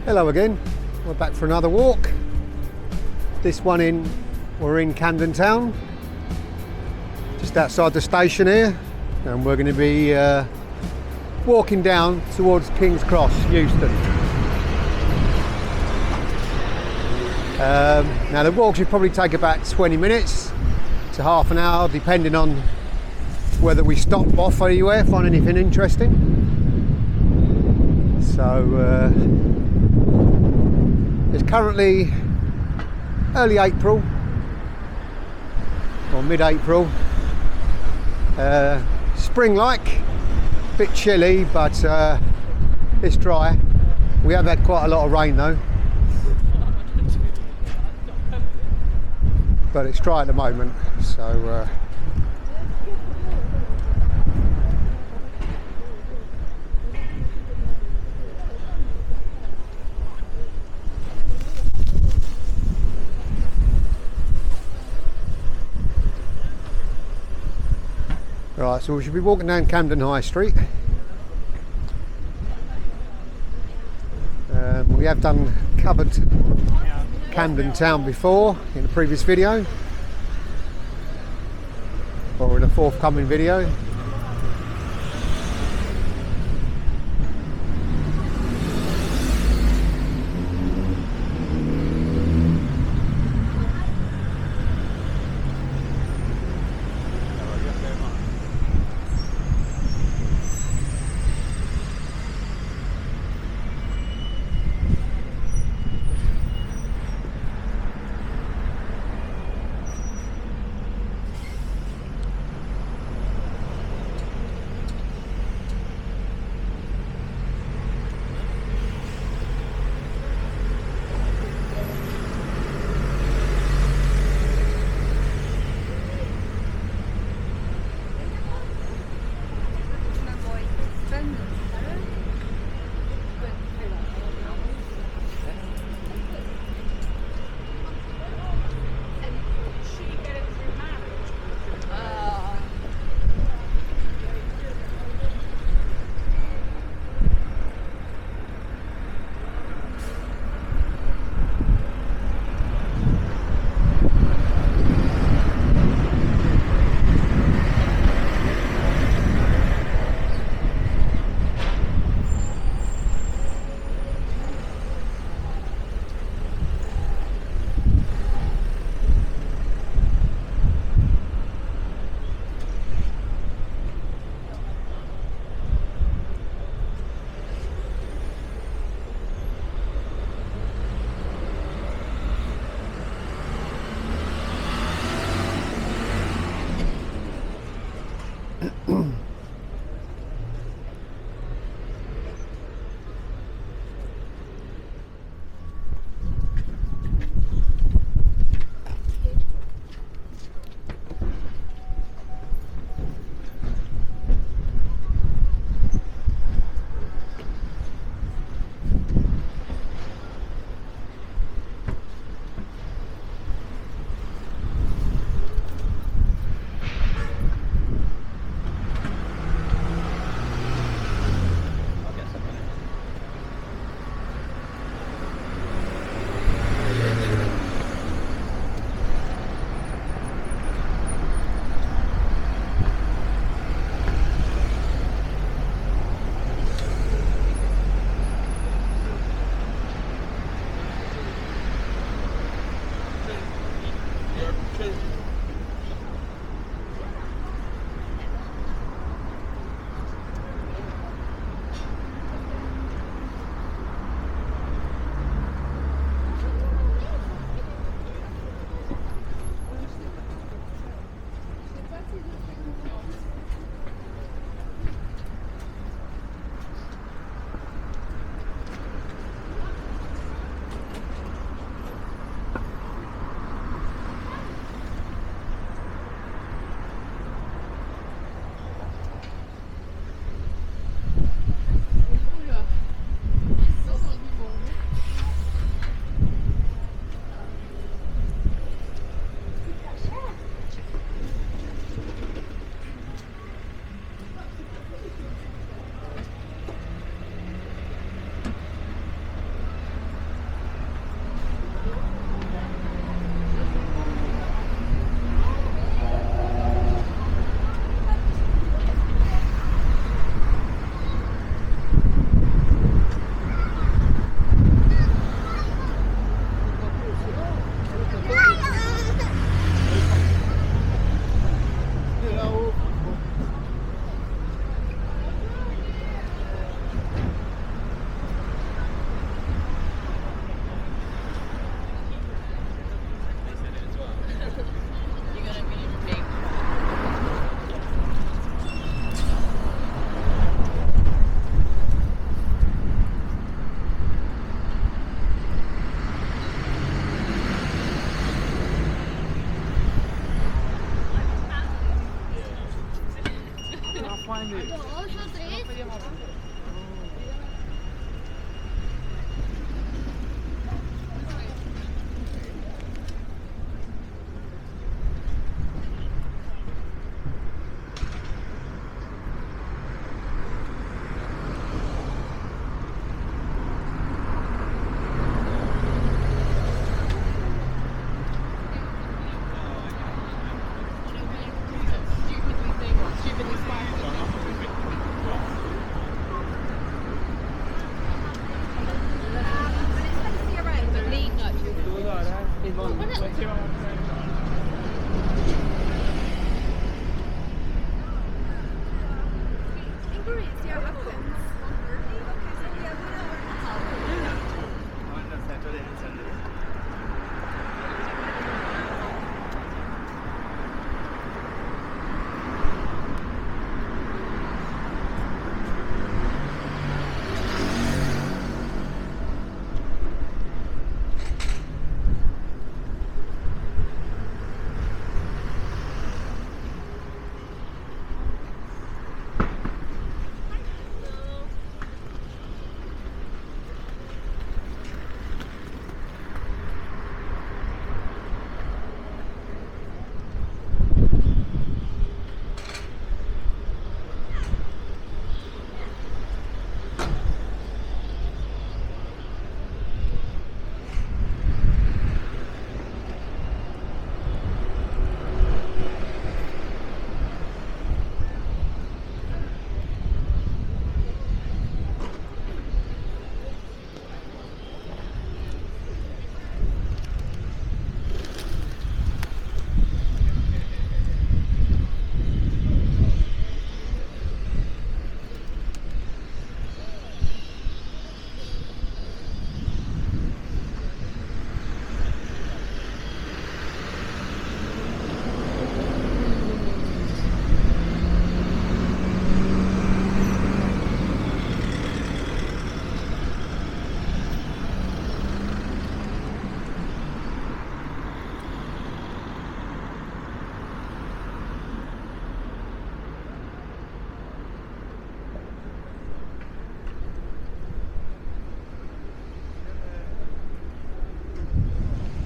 Hello again, we're back for another walk. This one we're in Camden Town, just outside the station here, and we're going to be walking down towards King's Cross, Euston. Now the walk should probably take about 20 minutes to half an hour, depending on whether we stop off anywhere, find anything interesting. So it's currently early April or mid-April, spring-like, a bit chilly, but it's dry. We have had quite a lot of rain though, but it's dry at the moment, so right, so we should be walking down Camden High Street. We have covered Camden Town before in a previous video, or in a forthcoming video.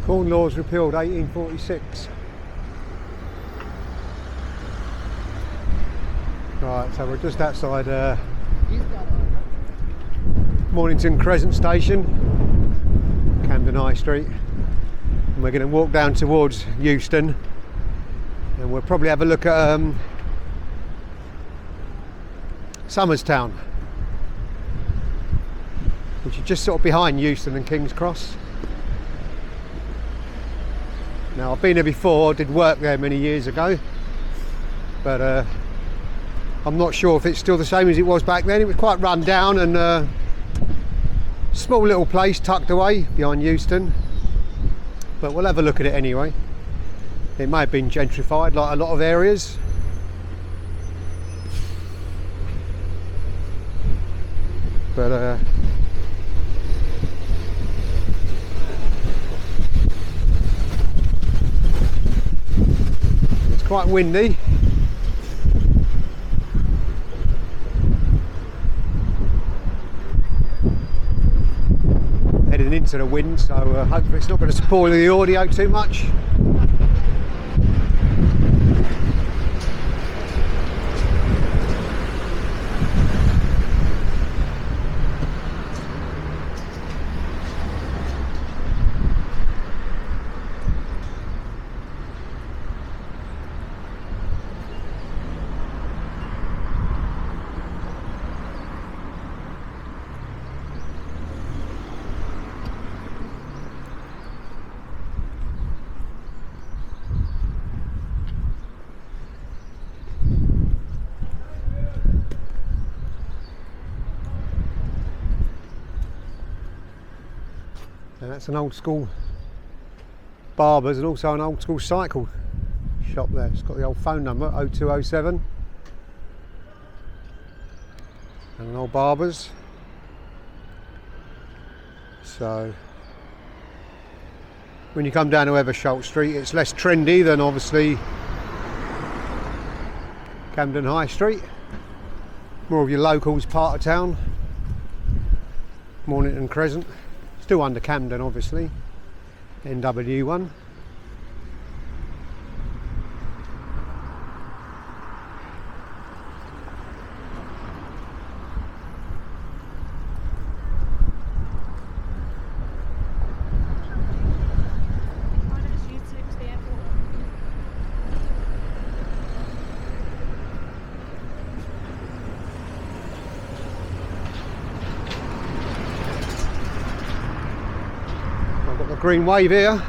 Corn laws repealed 1846. Right, so we're just outside Mornington Crescent Station, Camden High Street, and we're going to walk down towards Euston, and we'll probably have a look at Somers Town, which is just sort of behind Euston and King's Cross. Now, I've been here before, did work there many years ago, but I'm not sure if it's still the same as it was back then. It was quite run down and small little place tucked away behind Euston, but we'll have a look at it anyway. It may have been gentrified like a lot of areas. But it's quite windy. Heading into the wind, so hopefully it's not going to spoil the audio too much. And that's an old school barber's and also an old school cycle shop there. It's got the old phone number 0207 and an old barber's. So when you come down to Eversholt Street, it's less trendy than obviously Camden High Street. More of your locals part of town. Mornington Crescent. Still under Camden, obviously. NW1. Green wave here.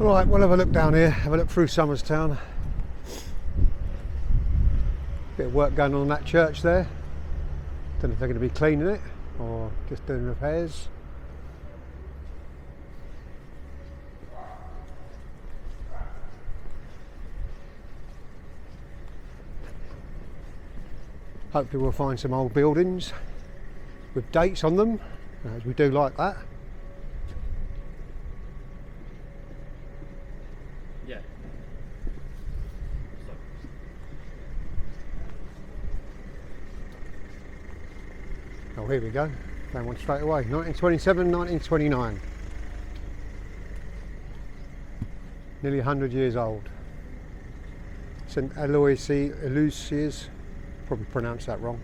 Right, we'll have a look down here, have a look through Somers Town. Bit of work going on that church there. Don't know if they're going to be cleaning it or just doing repairs. Hopefully we'll find some old buildings with dates on them, as we do like that. Yeah. Oh, here we go. Found one straight away. 1927, 1929. Nearly 100 years old. St. Aloysius, probably pronounced that wrong.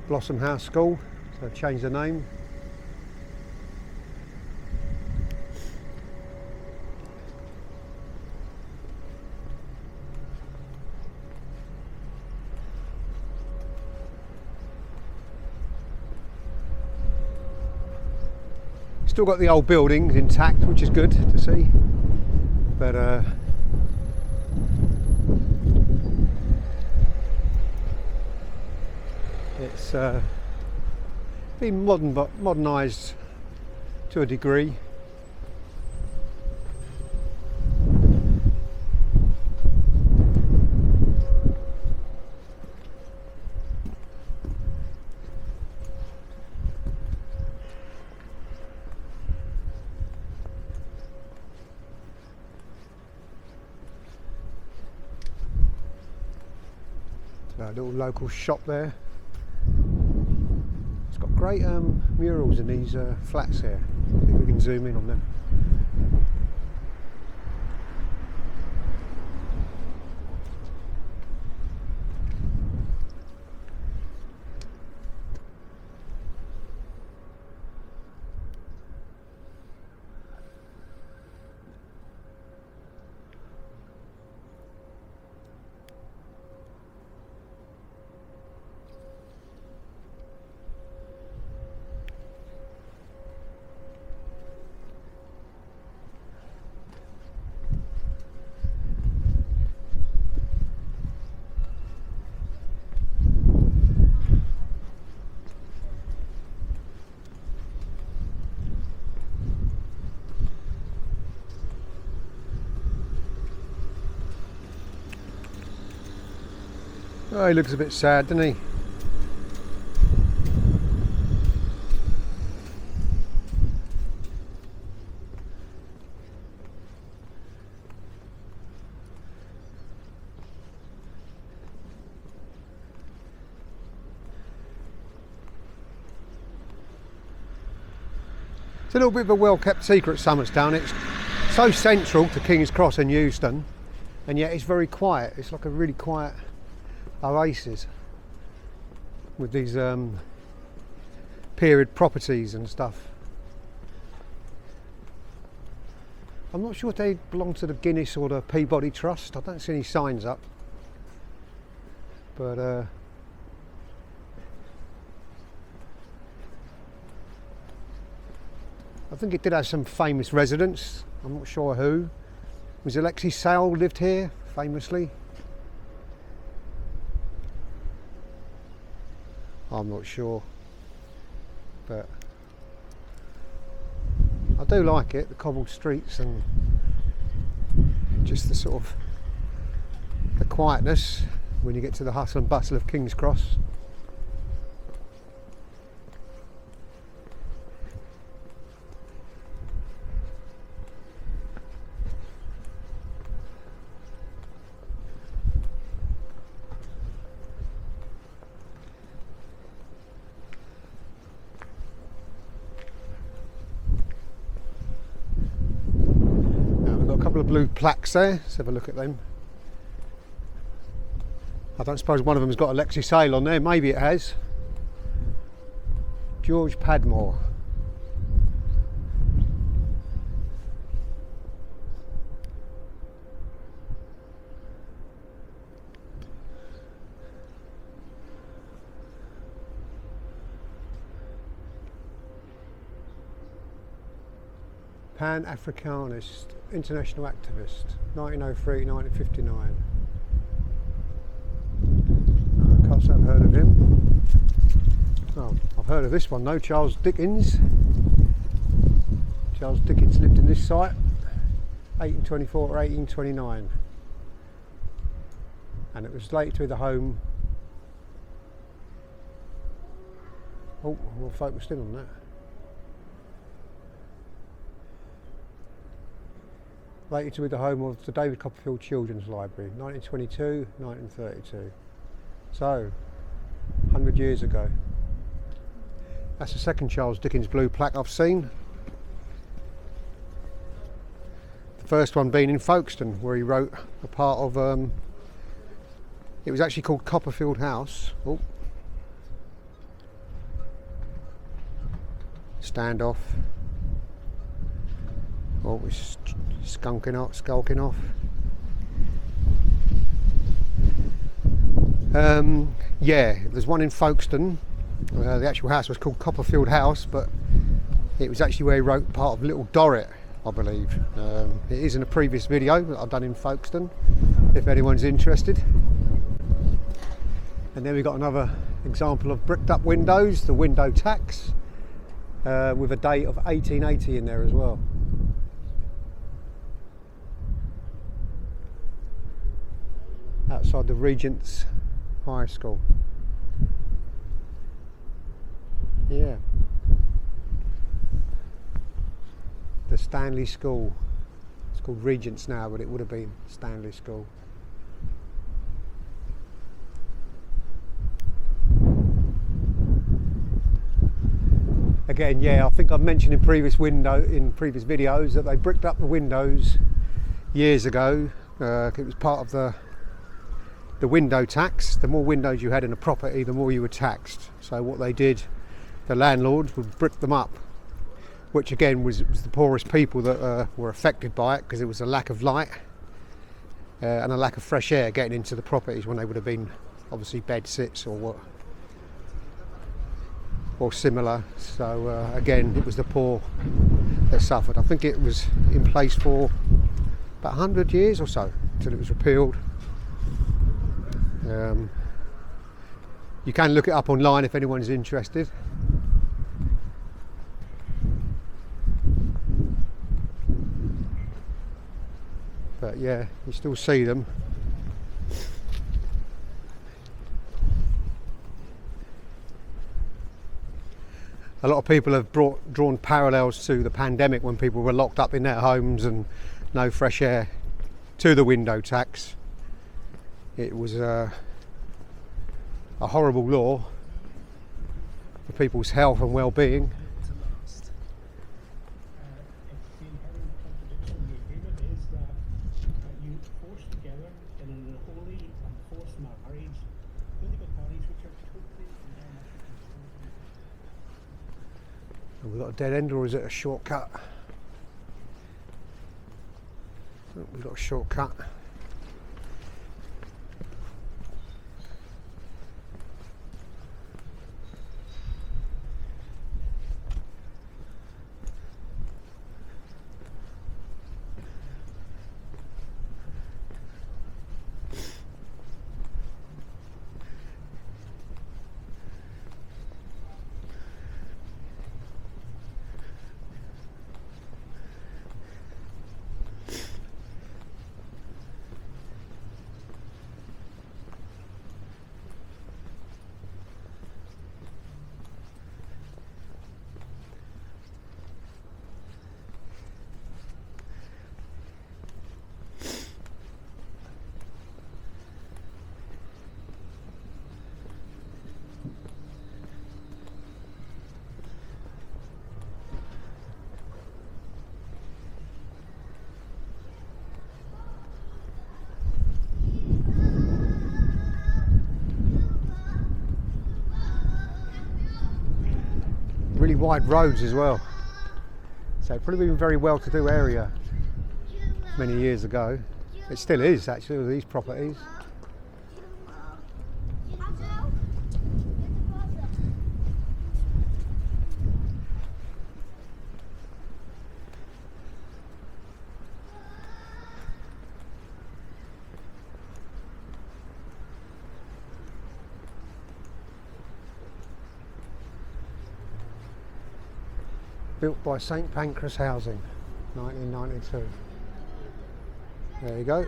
Blossom House School, so I've changed the name. Still got the old buildings intact, which is good to see. But it's been modernised to a degree. A little local shop there. It's got great murals in these flats here. I think we can zoom in on them. Oh, he looks a bit sad, doesn't he? It's a little bit of a well-kept secret, Somerstown. It's so central to King's Cross and Euston, and yet it's very quiet. It's like a really quiet oasis with these period properties and stuff. I'm not sure if they belong to the Guinness or the Peabody Trust. I don't see any signs up, but I think it did have some famous residents. I'm not sure who. Was Alexei Sayle lived here famously? I'm not sure, but I do like it, the cobbled streets and just the sort of the quietness when you get to the hustle and bustle of King's Cross. Blue plaques there, let's have a look at them. I don't suppose one of them's got Alexei Sayle on there, maybe it has. George Padmore. Pan-Africanist, international activist, 1903-1959. I can't say I've heard of him. Oh, I've heard of this one though, Charles Dickens. Charles Dickens lived in this site, 1824 or 1829. And it was later to be the home. Oh, I'm not focused in on that. Later to be the home of the David Copperfield Children's Library, 1922, 1932. So, 100 years ago. That's the second Charles Dickens blue plaque I've seen. The first one being in Folkestone, where he wrote a part of, it was actually called Copperfield House. Oh. Standoff. Oh, we're skulking off. Yeah, there's one in Folkestone. The actual house was called Copperfield House, but It was actually where he wrote part of Little Dorrit, I believe. It is in a previous video that I've done in Folkestone, if anyone's interested. And then we've got another example of bricked up windows, the window tax, with a date of 1880 in there as well. Outside the Regent's High School. Yeah. The Stanley School. It's called Regent's now, but it would have been Stanley School. Again, yeah, I think I've mentioned in previous videos that they bricked up the windows years ago. It was part of the window tax. The more windows you had in a property, the more you were taxed. So what they did, the landlords would brick them up, which again was the poorest people that were affected by it, because it was a lack of light and a lack of fresh air getting into the properties when they would have been obviously bed sits or similar. So again, it was the poor that suffered. I think it was in place for about 100 years or so until it was repealed. You can look it up online if anyone's interested. But yeah, you still see them. A lot of people have drawn parallels to the pandemic when people were locked up in their homes and no fresh air, to the window tax. It was a horrible law for people's health and well-being. Have we got a dead end, or is it a shortcut? Oh, we've got a shortcut. Really wide roads as well, so probably been a very well-to-do area many years ago. It still is actually with these properties. Built by St Pancras Housing, 1992. There you go.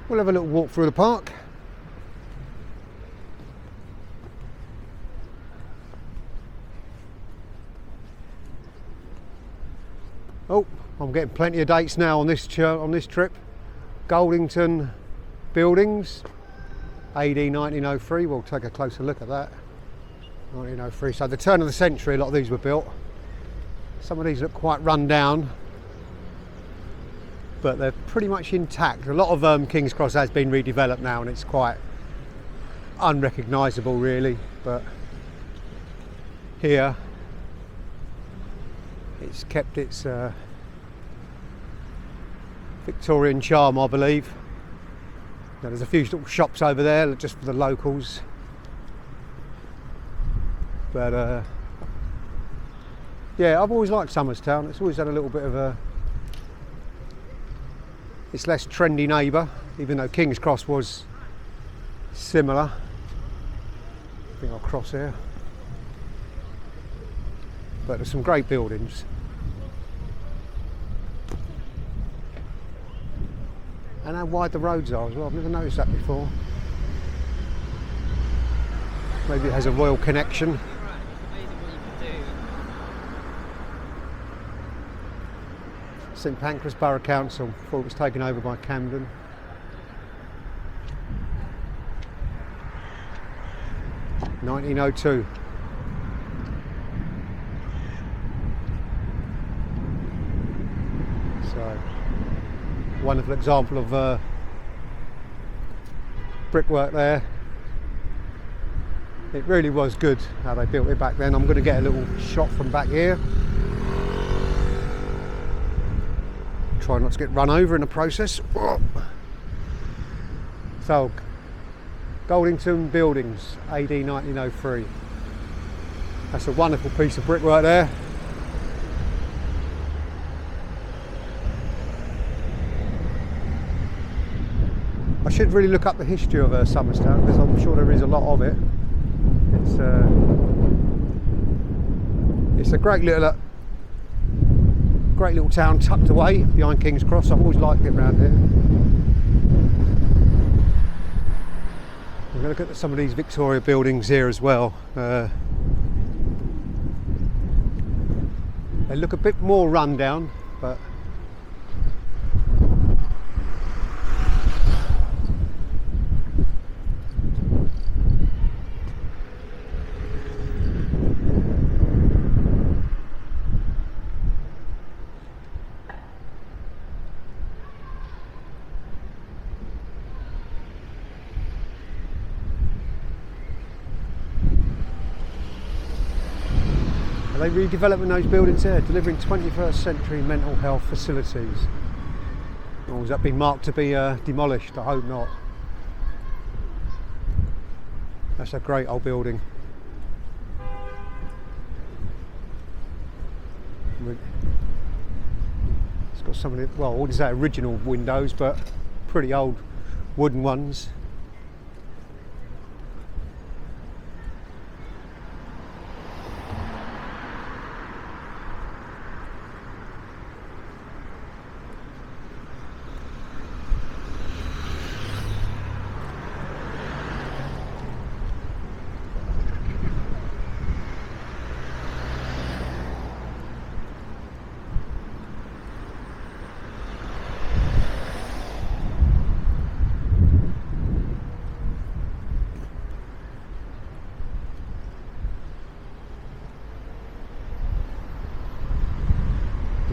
We'll have a little walk through the park. Oh, I'm getting plenty of dates now on this trip. Goldington Buildings, AD 1903. We'll take a closer look at that. 1903. So the turn of the century, a lot of these were built. Some of these look quite run down. but they're pretty much intact. A lot of King's Cross has been redeveloped now, and it's quite unrecognisable really, but here it's kept its Victorian charm, I believe. Now, there's a few little shops over there just for the locals, but yeah, I've always liked Somers Town. It's always had a little bit of a, it's less trendy neighbour, even though King's Cross was similar. I think I'll cross here, but there's some great buildings. And how wide the roads are as well. I've never noticed that before. Maybe it has a royal connection. St Pancras Borough Council, before it was taken over by Camden. (1902). So, wonderful example of brickwork there. It really was good how they built it back then. I'm going to get a little shot from back here. Try not to get run over in the process. So, Goldington Buildings, AD 1903. That's a wonderful piece of brickwork there. I should really look up the history of Somers Town, because I'm sure there is a lot of it. It's a great little town tucked away behind King's Cross. I've always liked it around here. I'm going to look at some of these Victoria buildings here as well. They look a bit more run down, but are they redeveloping those buildings there, delivering 21st century mental health facilities? Or has that been marked to be demolished? I hope not. That's a great old building. It's got some of the, well, I wouldn't say original windows, but pretty old wooden ones.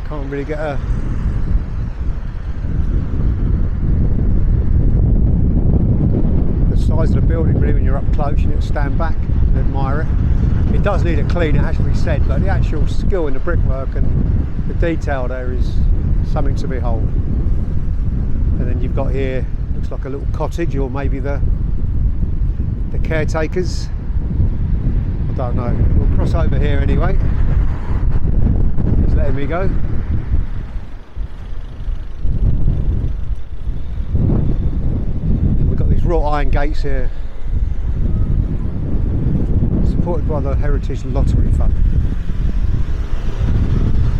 Can't really get the size of the building really when you're up close. You need to stand back and admire it. It does need a clean, it has to be said, but the actual skill in the brickwork and the detail there is something to behold. And then you've got here, looks like a little cottage, or maybe the caretakers. I don't know. We'll cross over here anyway. He's letting me go. Wrought iron gates here, supported by the Heritage Lottery Fund.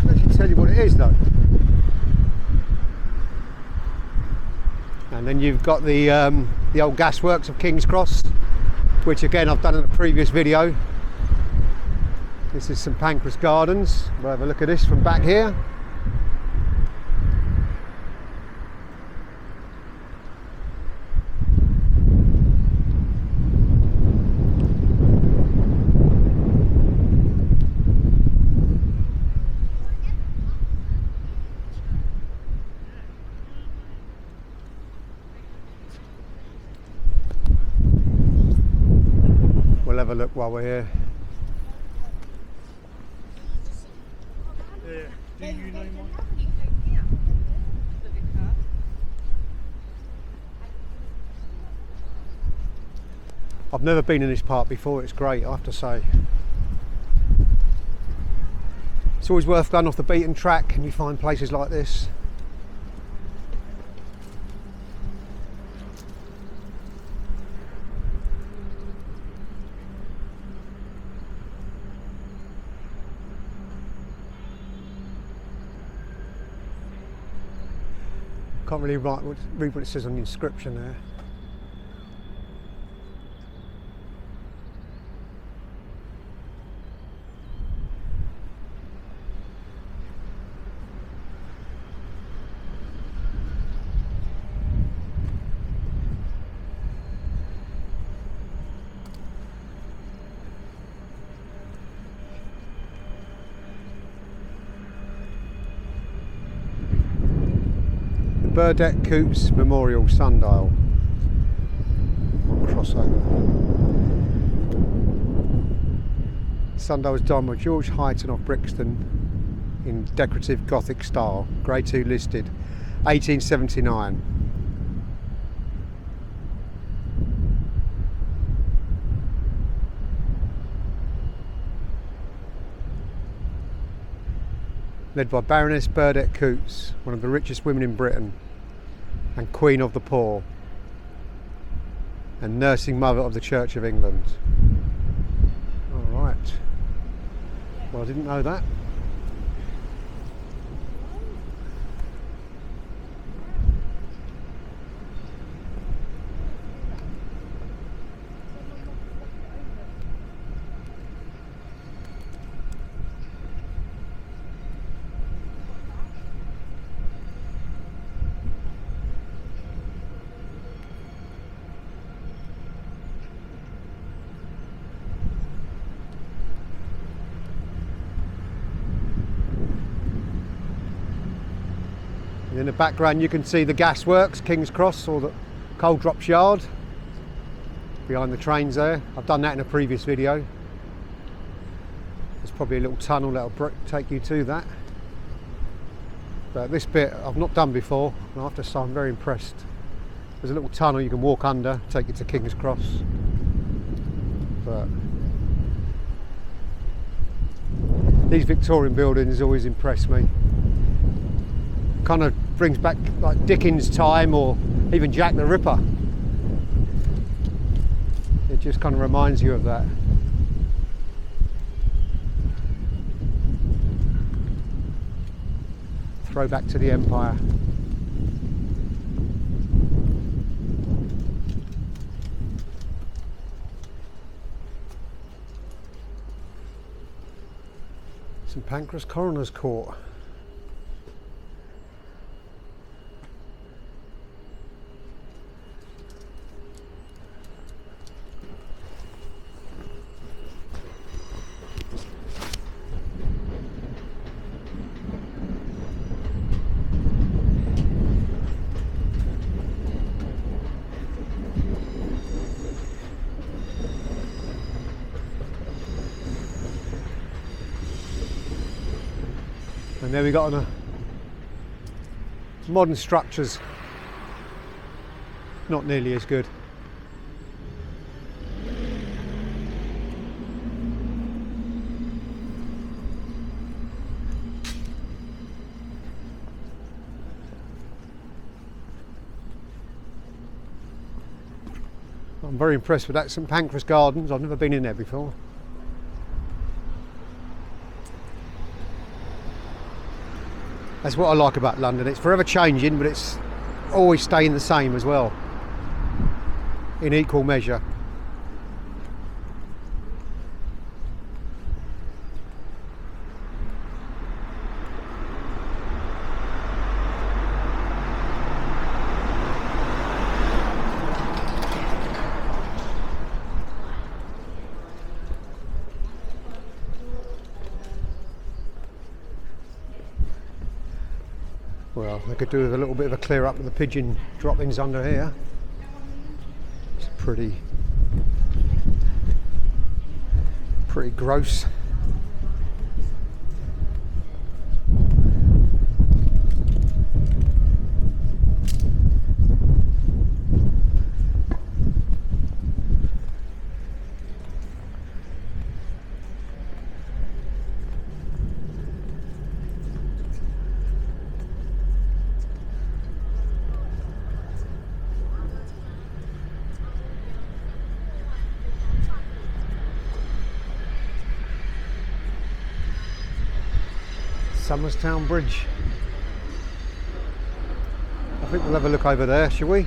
I can tell you what it is though. And then you've got the old gasworks of King's Cross, which again I've done in a previous video. This is St Pancras Gardens. We'll have a look at this from back here. have a look while we're here. Yeah. Do you know mine? I've never been in this park before, it's great, I have to say. It's always worth going off the beaten track and you find places like this. Can't really read what it says on the inscription there. Burdett Coutts Memorial Sundial. Crossover. Sundial was done by George Highton of Brixton in decorative Gothic style. Grade 2 listed, 1879. Led by Baroness Burdett Coutts, one of the richest women in Britain and Queen of the Poor and nursing mother of the Church of England. All right. Well, I didn't know that. In the background you can see the gasworks, King's Cross, or the Coal Drops Yard behind the trains there. I've done that in a previous video. There's probably a little tunnel that'll take you to that. But this bit I've not done before, and I have to say I'm very impressed. There's a little tunnel you can walk under, take you to King's Cross. But these Victorian buildings always impress me. Kind of brings back like Dickens' time or even Jack the Ripper. It just kind of reminds you of that. Throwback to the Empire. St Pancras Coroner's Court. And there we got on a modern structures, not nearly as good. I'm very impressed with that St Pancras Gardens. I've never been in there before. That's what I like about London. It's forever changing, but it's always staying the same as well, in equal measure. Well, I could do with a little bit of a clear up of the pigeon droppings under here. It's pretty. Pretty gross. Somerstown Bridge. I think we'll have a look over there, shall we?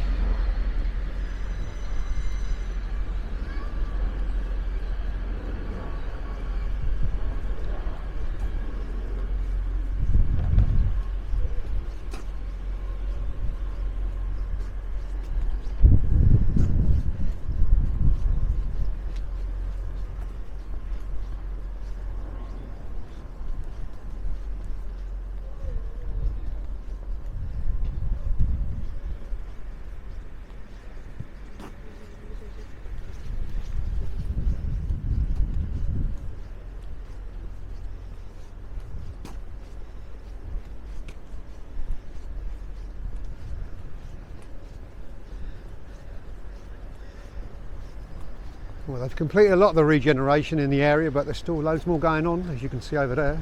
Well, they've completed a lot of the regeneration in the area, but there's still loads more going on, as you can see over there.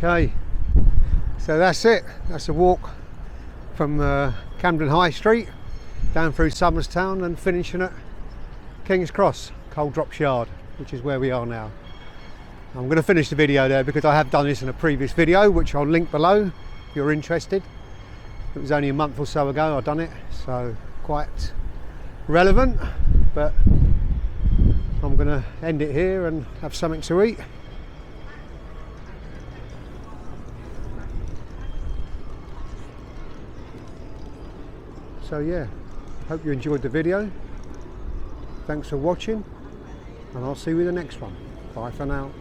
Okay, so that's it. That's a walk from Camden High Street down through Somerstown and finishing at King's Cross, Coal Drops Yard, which is where we are now. I'm going to finish the video there because I have done this in a previous video, which I'll link below if you're interested. It was only a month or so ago I've done it, so quite relevant, but I'm going to end it here and have something to eat. So yeah, hope you enjoyed the video. Thanks for watching, and I'll see you in the next one. Bye for now.